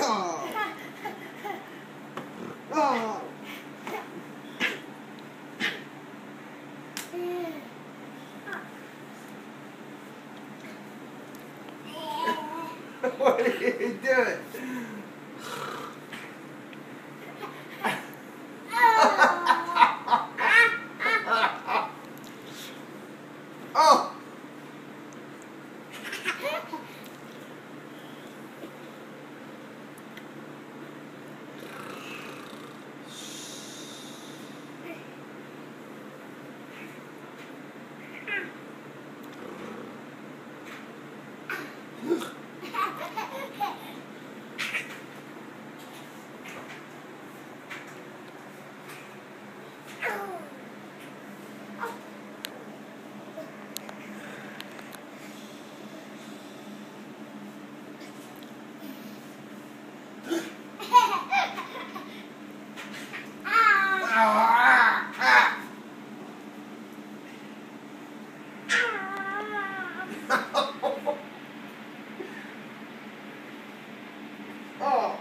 Oh. Oh. What are you doing? Oh! Oh. Oh.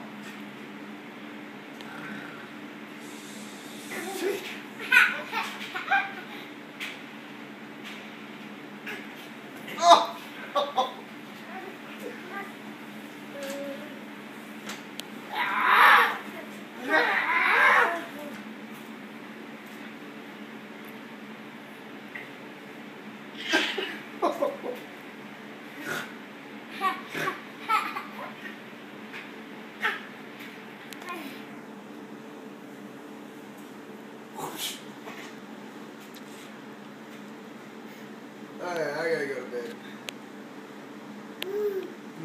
Alright, I gotta go to bed.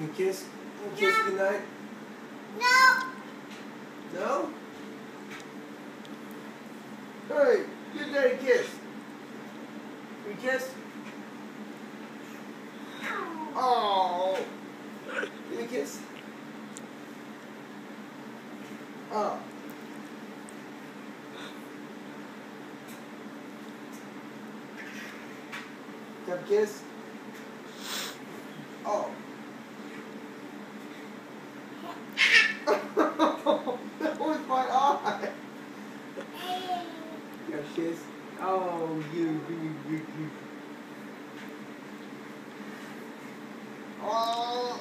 You kiss? You kiss goodnight? No. No? Hey, give daddy a kiss. You kiss? Oh. Give me a kiss. Oh. Have a kiss? Oh. That was my eye. You got a kiss? Oh, you. Oh.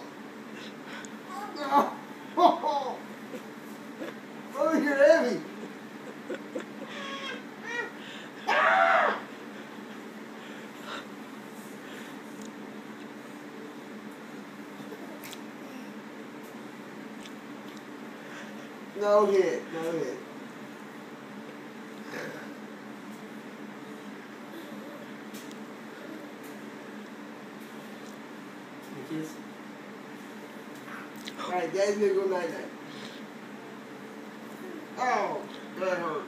Oh. Oh, you're heavy. No hit, no hit. You kiss? Alright, Daddy's gonna go night-night. Oh, that hurt.